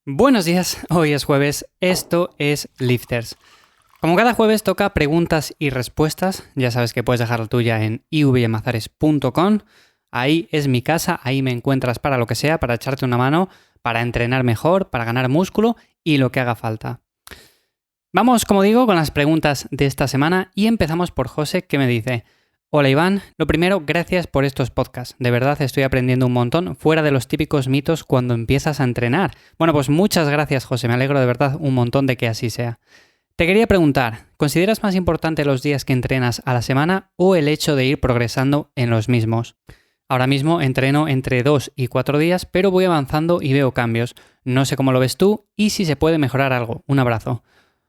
Buenos días, hoy es jueves, esto es Lifters. Como cada jueves toca preguntas y respuestas, ya sabes que puedes dejar la tuya en ivyamazares.com. Ahí es mi casa, ahí me encuentras para lo que sea, para echarte una mano, para entrenar mejor, para ganar músculo y lo que haga falta. Vamos, como digo, con las preguntas de esta semana y empezamos por José, que me dice: Hola Iván, lo primero, gracias por estos podcasts. De verdad estoy aprendiendo un montón fuera de los típicos mitos cuando empiezas a entrenar. Bueno, pues muchas gracias José, me alegro de verdad un montón de que así sea. Te quería preguntar, ¿consideras más importante los días que entrenas a la semana o el hecho de ir progresando en los mismos? Ahora mismo entreno entre 2 y 4 días, pero voy avanzando y veo cambios. No sé cómo lo ves tú y si se puede mejorar algo. Un abrazo.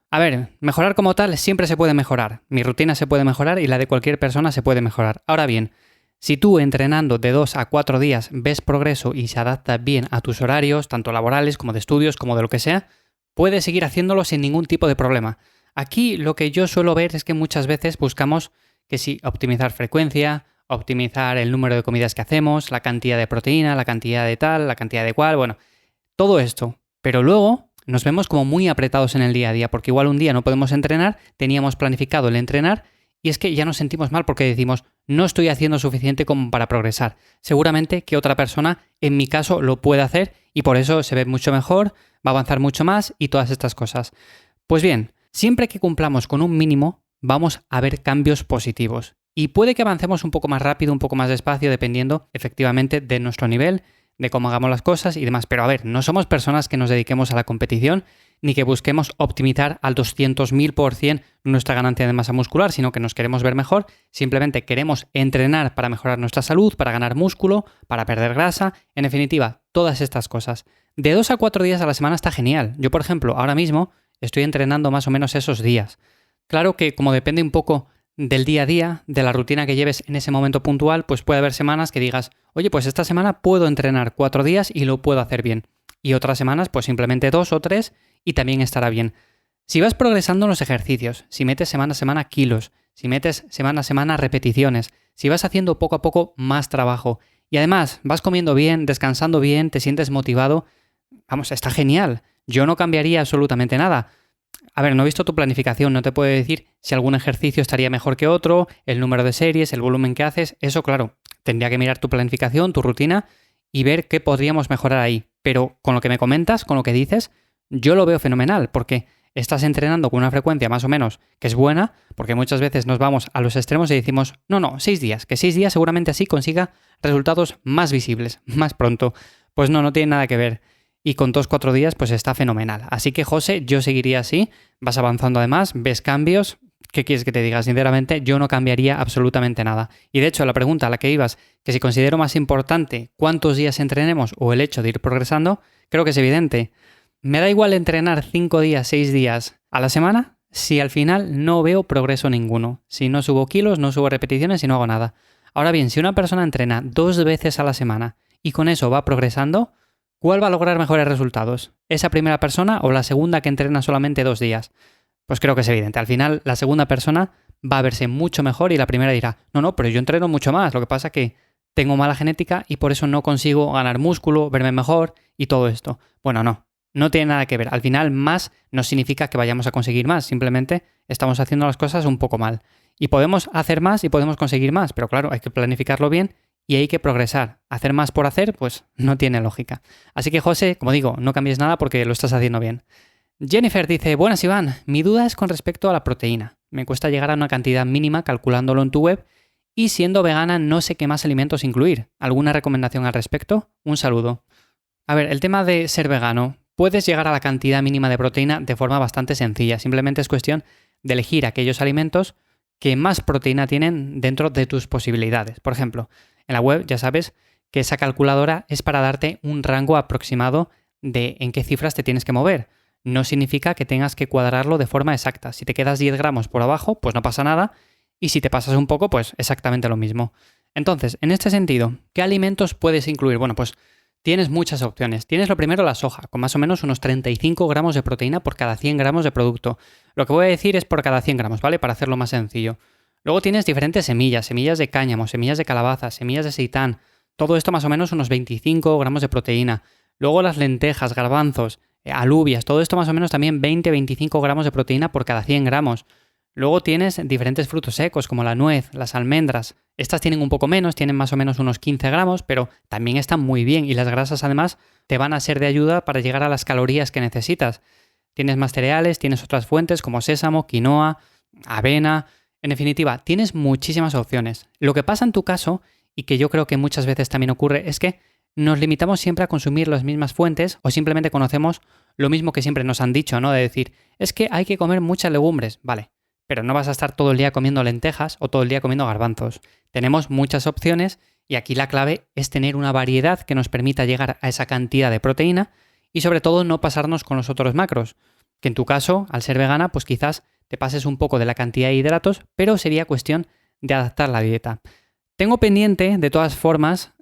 A ver, mejorar como tal siempre se puede mejorar. Mi rutina se puede mejorar y la de cualquier persona se puede mejorar. Ahora bien, si tú entrenando de 2 a 4 días ves progreso y se adapta bien a tus horarios, tanto laborales como de estudios, como de lo que sea, puedes seguir haciéndolo sin ningún tipo de problema. Aquí lo que yo suelo ver es que muchas veces buscamos que sí, optimizar frecuencia, optimizar el número de comidas que hacemos, la cantidad de proteína, la cantidad de tal, la cantidad de cual, bueno, todo esto. Pero luego nos vemos como muy apretados en el día a día, porque igual un día no podemos entrenar, teníamos planificado el entrenar y es que ya nos sentimos mal porque decimos, no estoy haciendo suficiente como para progresar. Seguramente que otra persona, en mi caso, lo puede hacer y por eso se ve mucho mejor, va a avanzar mucho más y todas estas cosas. Pues bien, siempre que cumplamos con un mínimo, vamos a ver cambios positivos. Y puede que avancemos un poco más rápido, un poco más despacio, dependiendo efectivamente de nuestro nivel, de cómo hagamos las cosas y demás. Pero a ver, no somos personas que nos dediquemos a la competición ni que busquemos optimizar al 200.000% nuestra ganancia de masa muscular, sino que nos queremos ver mejor, simplemente queremos entrenar para mejorar nuestra salud, para ganar músculo, para perder grasa, en definitiva, todas estas cosas. De 2 a 4 días a la semana está genial. Yo, por ejemplo, ahora mismo estoy entrenando más o menos esos días. Claro que como depende un poco del día a día, de la rutina que lleves en ese momento puntual, pues puede haber semanas que digas, oye, pues esta semana puedo entrenar 4 días y lo puedo hacer bien. Y otras semanas, pues simplemente 2 o 3 y también estará bien. Si vas progresando en los ejercicios, si metes semana a semana kilos, si metes semana a semana repeticiones, si vas haciendo poco a poco más trabajo y además vas comiendo bien, descansando bien, te sientes motivado, vamos, está genial. Yo no cambiaría absolutamente nada. A ver, no he visto tu planificación, no te puedo decir si algún ejercicio estaría mejor que otro, el número de series, el volumen que haces, eso claro, tendría que mirar tu planificación, tu rutina y ver qué podríamos mejorar ahí. Pero con lo que me comentas, con lo que dices, yo lo veo fenomenal, porque estás entrenando con una frecuencia más o menos que es buena, porque muchas veces nos vamos a los extremos y decimos, no, 6 días, que 6 días seguramente así consiga resultados más visibles, más pronto. Pues no tiene nada que ver. Y con 2-4 días pues está fenomenal. Así que José, yo seguiría así, vas avanzando además, ves cambios. ¿Qué quieres que te diga? Sinceramente, yo no cambiaría absolutamente nada. Y de hecho, la pregunta a la que ibas, que si considero más importante cuántos días entrenemos o el hecho de ir progresando, creo que es evidente. Me da igual entrenar 5 días, 6 días a la semana si al final no veo progreso ninguno. Si no subo kilos, no subo repeticiones y no hago nada. Ahora bien, si una persona entrena 2 veces a la semana y con eso va progresando, ¿cuál va a lograr mejores resultados? ¿Esa primera persona o la segunda que entrena solamente 2 días? Pues creo que es evidente. Al final, la segunda persona va a verse mucho mejor y la primera dirá, no, pero yo entreno mucho más. Lo que pasa es que tengo mala genética y por eso no consigo ganar músculo, verme mejor y todo esto. Bueno, no tiene nada que ver. Al final, más no significa que vayamos a conseguir más. Simplemente estamos haciendo las cosas un poco mal. Y podemos hacer más y podemos conseguir más. Pero claro, hay que planificarlo bien y hay que progresar. Hacer más por hacer, pues no tiene lógica. Así que José, como digo, no cambies nada porque lo estás haciendo bien. Jennifer dice, buenas Iván, mi duda es con respecto a la proteína. Me cuesta llegar a una cantidad mínima calculándolo en tu web y siendo vegana no sé qué más alimentos incluir. ¿Alguna recomendación al respecto? Un saludo. A ver, el tema de ser vegano, puedes llegar a la cantidad mínima de proteína de forma bastante sencilla. Simplemente es cuestión de elegir aquellos alimentos que más proteína tienen dentro de tus posibilidades. Por ejemplo, en la web ya sabes que esa calculadora es para darte un rango aproximado de en qué cifras te tienes que mover. No significa que tengas que cuadrarlo de forma exacta. Si te quedas 10 gramos por abajo, pues no pasa nada. Y si te pasas un poco, pues exactamente lo mismo. Entonces, en este sentido, ¿qué alimentos puedes incluir? Bueno, pues tienes muchas opciones. Tienes lo primero la soja, con más o menos unos 35 gramos de proteína por cada 100 gramos de producto. Lo que voy a decir es por cada 100 gramos, ¿vale? Para hacerlo más sencillo. Luego tienes diferentes semillas, semillas de cáñamo, semillas de calabaza, semillas de seitán. Todo esto más o menos unos 25 gramos de proteína. Luego las lentejas, garbanzos, alubias, todo esto más o menos también 20-25 gramos de proteína por cada 100 gramos. Luego tienes diferentes frutos secos como la nuez, las almendras. Estas tienen un poco menos, tienen más o menos unos 15 gramos, pero también están muy bien y las grasas además te van a ser de ayuda para llegar a las calorías que necesitas. Tienes más cereales, tienes otras fuentes como sésamo, quinoa, avena. En definitiva, tienes muchísimas opciones. Lo que pasa en tu caso, y que yo creo que muchas veces también ocurre, es que nos limitamos siempre a consumir las mismas fuentes o simplemente conocemos lo mismo que siempre nos han dicho, ¿no? De decir, es que hay que comer muchas legumbres, vale, pero no vas a estar todo el día comiendo lentejas o todo el día comiendo garbanzos. Tenemos muchas opciones y aquí la clave es tener una variedad que nos permita llegar a esa cantidad de proteína y sobre todo no pasarnos con los otros macros, que en tu caso, al ser vegana, pues quizás te pases un poco de la cantidad de hidratos, pero sería cuestión de adaptar la dieta. Tengo pendiente, de todas formas,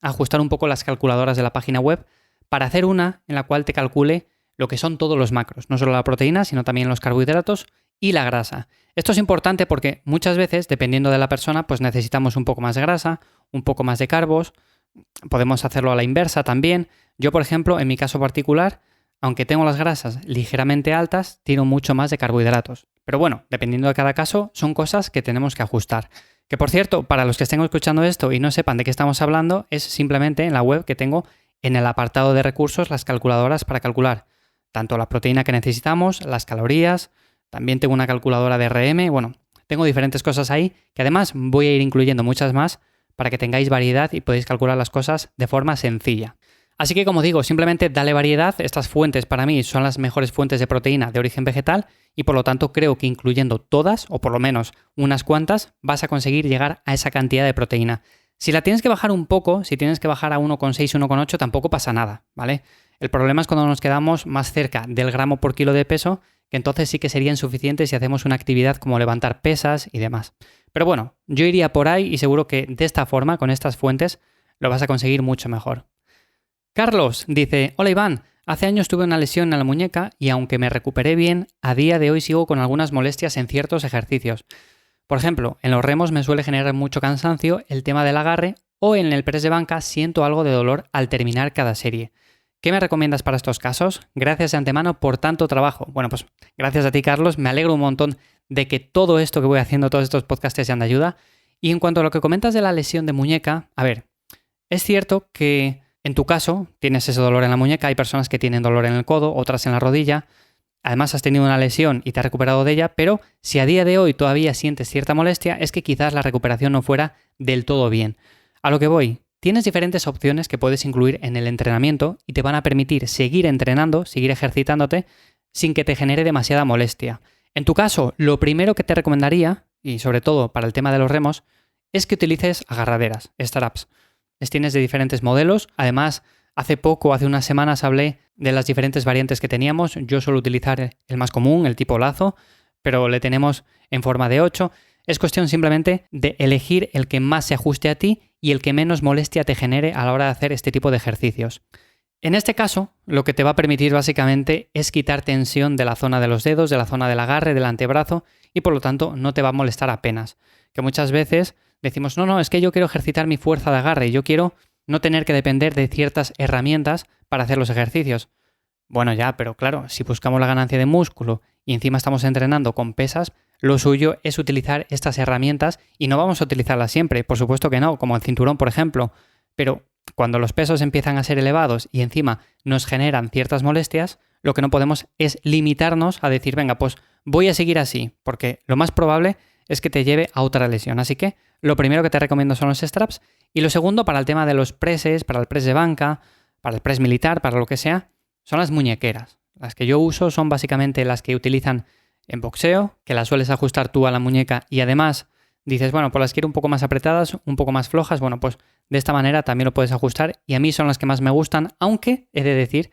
ajustar un poco las calculadoras de la página web para hacer una en la cual te calcule lo que son todos los macros, no solo la proteína, sino también los carbohidratos y la grasa. Esto es importante porque muchas veces, dependiendo de la persona, pues necesitamos un poco más de grasa, un poco más de carbos, podemos hacerlo a la inversa también. Yo, por ejemplo, en mi caso particular, aunque tengo las grasas ligeramente altas, tiro mucho más de carbohidratos. Pero bueno, dependiendo de cada caso, son cosas que tenemos que ajustar. Que por cierto, para los que estén escuchando esto y no sepan de qué estamos hablando, es simplemente en la web que tengo en el apartado de recursos las calculadoras para calcular tanto la proteína que necesitamos, las calorías, también tengo una calculadora de RM, bueno, tengo diferentes cosas ahí que además voy a ir incluyendo muchas más para que tengáis variedad y podáis calcular las cosas de forma sencilla. Así que como digo, simplemente dale variedad, estas fuentes para mí son las mejores fuentes de proteína de origen vegetal y por lo tanto creo que incluyendo todas, o por lo menos unas cuantas, vas a conseguir llegar a esa cantidad de proteína. Si la tienes que bajar un poco, si tienes que bajar a 1,6, 1,8, tampoco pasa nada, ¿vale? El problema es cuando nos quedamos más cerca del gramo por kilo de peso, que entonces sí que serían suficientes si hacemos una actividad como levantar pesas y demás. Pero bueno, yo iría por ahí y seguro que de esta forma, con estas fuentes, lo vas a conseguir mucho mejor. Carlos dice, hola Iván, hace años tuve una lesión en la muñeca y aunque me recuperé bien, a día de hoy sigo con algunas molestias en ciertos ejercicios. Por ejemplo, en los remos me suele generar mucho cansancio el tema del agarre o en el press de banca siento algo de dolor al terminar cada serie. ¿Qué me recomiendas para estos casos? Gracias de antemano por tanto trabajo. Bueno, pues gracias a ti, Carlos. Me alegro un montón de que todo esto que voy haciendo, todos estos podcasts sean de ayuda. Y en cuanto a lo que comentas de la lesión de muñeca, a ver, es cierto que en tu caso tienes ese dolor en la muñeca, hay personas que tienen dolor en el codo, otras en la rodilla. Además has tenido una lesión y te has recuperado de ella, pero si a día de hoy todavía sientes cierta molestia, es que quizás la recuperación no fuera del todo bien. A lo que voy, tienes diferentes opciones que puedes incluir en el entrenamiento y te van a permitir seguir entrenando, seguir ejercitándote sin que te genere demasiada molestia. En tu caso, lo primero que te recomendaría, y sobre todo para el tema de los remos, es que utilices agarraderas, straps. Les tienes de diferentes modelos, además hace unas semanas hablé de las diferentes variantes que teníamos. Yo suelo utilizar el más común, el tipo lazo, pero le tenemos en forma de 8. Es cuestión simplemente de elegir el que más se ajuste a ti y el que menos molestia te genere a la hora de hacer este tipo de ejercicios. En este caso, lo que te va a permitir básicamente es quitar tensión de la zona de los dedos, de la zona del agarre, del antebrazo y por lo tanto no te va a molestar apenas. Que muchas veces decimos, no, es que yo quiero ejercitar mi fuerza de agarre, yo quiero no tener que depender de ciertas herramientas para hacer los ejercicios. Bueno, ya, pero claro, si buscamos la ganancia de músculo y encima estamos entrenando con pesas, lo suyo es utilizar estas herramientas y no vamos a utilizarlas siempre, por supuesto que no, como el cinturón, por ejemplo. Pero cuando los pesos empiezan a ser elevados y encima nos generan ciertas molestias, lo que no podemos es limitarnos a decir, venga, pues voy a seguir así, porque lo más probable es que te lleve a otra lesión. Así que lo primero que te recomiendo son los straps y lo segundo para el tema de los presses, para el press de banca, para el press militar, para lo que sea, son las muñequeras. Las que yo uso son básicamente las que utilizan en boxeo, que las sueles ajustar tú a la muñeca y además dices, bueno, pues las quiero un poco más apretadas, un poco más flojas, bueno, pues de esta manera también lo puedes ajustar y a mí son las que más me gustan, aunque he de decir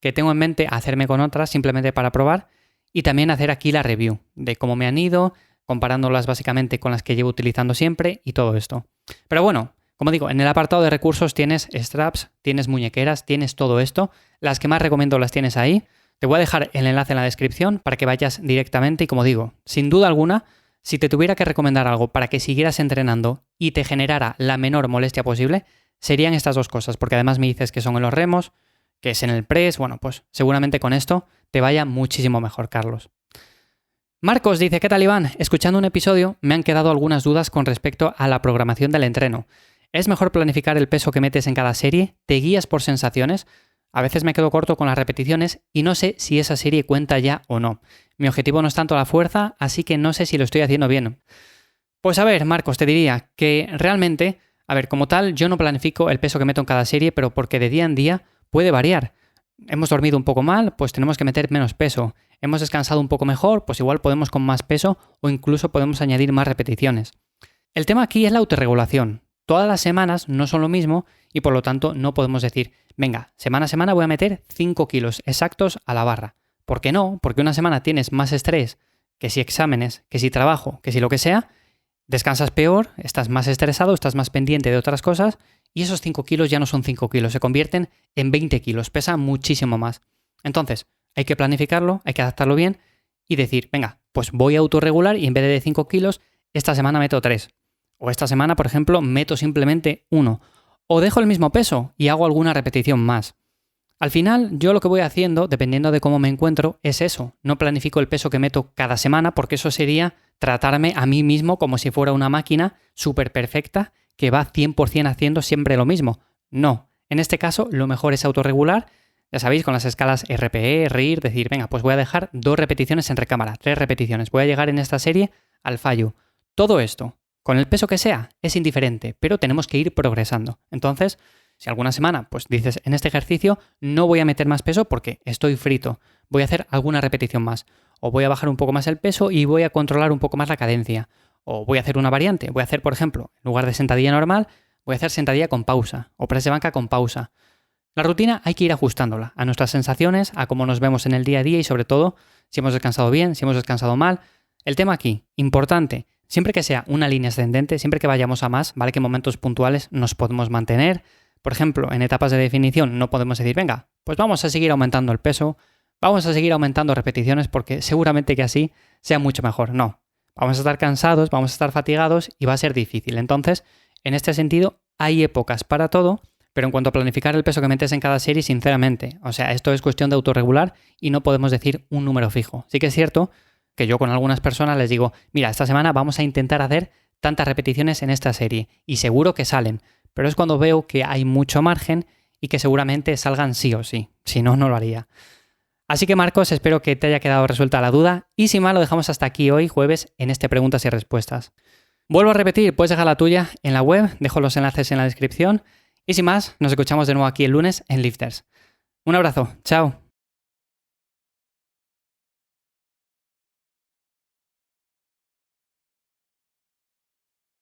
que tengo en mente hacerme con otras simplemente para probar y también hacer aquí la review de cómo me han ido, comparándolas básicamente con las que llevo utilizando siempre y todo esto. Pero bueno, como digo, en el apartado de recursos tienes straps, tienes muñequeras, tienes todo esto. Las que más recomiendo las tienes ahí. Te voy a dejar el enlace en la descripción para que vayas directamente y como digo, sin duda alguna, si te tuviera que recomendar algo para que siguieras entrenando y te generara la menor molestia posible, serían estas dos cosas, porque además me dices que son en los remos, que es en el press, bueno, pues seguramente con esto te vaya muchísimo mejor, Carlos. Marcos dice, ¿qué tal, Iván? Escuchando un episodio me han quedado algunas dudas con respecto a la programación del entreno. ¿Es mejor planificar el peso que metes en cada serie? ¿Te guías por sensaciones? A veces me quedo corto con las repeticiones y no sé si esa serie cuenta ya o no. Mi objetivo no es tanto la fuerza, así que no sé si lo estoy haciendo bien. Pues a ver, Marcos, te diría que realmente, a ver, como tal, yo no planifico el peso que meto en cada serie, pero porque de día en día puede variar. Hemos dormido un poco mal, pues tenemos que meter menos peso. Hemos descansado un poco mejor, pues igual podemos con más peso o incluso podemos añadir más repeticiones. El tema aquí es la autorregulación. Todas las semanas no son lo mismo y por lo tanto no podemos decir, venga, semana a semana voy a meter 5 kilos exactos a la barra. ¿Por qué no? Porque una semana tienes más estrés, que si exámenes, que si trabajo, que si lo que sea, descansas peor, estás más estresado, estás más pendiente de otras cosas y esos 5 kilos ya no son 5 kilos, se convierten en 20 kilos, pesa muchísimo más. Entonces, hay que planificarlo, hay que adaptarlo bien y decir, venga, pues voy a autorregular y en vez de 5 kilos, esta semana meto 3. O esta semana, por ejemplo, meto simplemente 1. O dejo el mismo peso y hago alguna repetición más. Al final, yo lo que voy haciendo, dependiendo de cómo me encuentro, es eso. No planifico el peso que meto cada semana porque eso sería tratarme a mí mismo como si fuera una máquina súper perfecta que va 100% haciendo siempre lo mismo. No. En este caso, lo mejor es autorregular. Ya sabéis, con las escalas RPE, RIR, decir, venga, pues voy a dejar 2 repeticiones en recámara, 3 repeticiones. Voy a llegar en esta serie al fallo. Todo esto, con el peso que sea, es indiferente, pero tenemos que ir progresando. Entonces, si alguna semana, pues dices, en este ejercicio no voy a meter más peso porque estoy frito, voy a hacer alguna repetición más. O voy a bajar un poco más el peso y voy a controlar un poco más la cadencia. O voy a hacer una variante, voy a hacer, por ejemplo, en lugar de sentadilla normal, voy a hacer sentadilla con pausa o press de banca con pausa. La rutina hay que ir ajustándola a nuestras sensaciones, a cómo nos vemos en el día a día y sobre todo si hemos descansado bien, si hemos descansado mal. El tema aquí, importante, siempre que sea una línea ascendente, siempre que vayamos a más, vale que en momentos puntuales nos podemos mantener. Por ejemplo, en etapas de definición no podemos decir, venga, pues vamos a seguir aumentando el peso, vamos a seguir aumentando repeticiones porque seguramente que así sea mucho mejor. No, vamos a estar cansados, vamos a estar fatigados y va a ser difícil. Entonces, en este sentido, hay épocas para todo. Pero en cuanto a planificar el peso que metes en cada serie, sinceramente, o sea, esto es cuestión de autorregular y no podemos decir un número fijo. Sí que es cierto que yo con algunas personas les digo, mira, esta semana vamos a intentar hacer tantas repeticiones en esta serie y seguro que salen, pero es cuando veo que hay mucho margen y que seguramente salgan sí o sí, si no, no lo haría. Así que Marcos, espero que te haya quedado resuelta la duda y si mal lo dejamos hasta aquí hoy, jueves, en este preguntas y respuestas. Vuelvo a repetir, puedes dejar la tuya en la web, dejo los enlaces en la descripción. Y sin más, nos escuchamos de nuevo aquí el lunes en Lifters. Un abrazo, chao.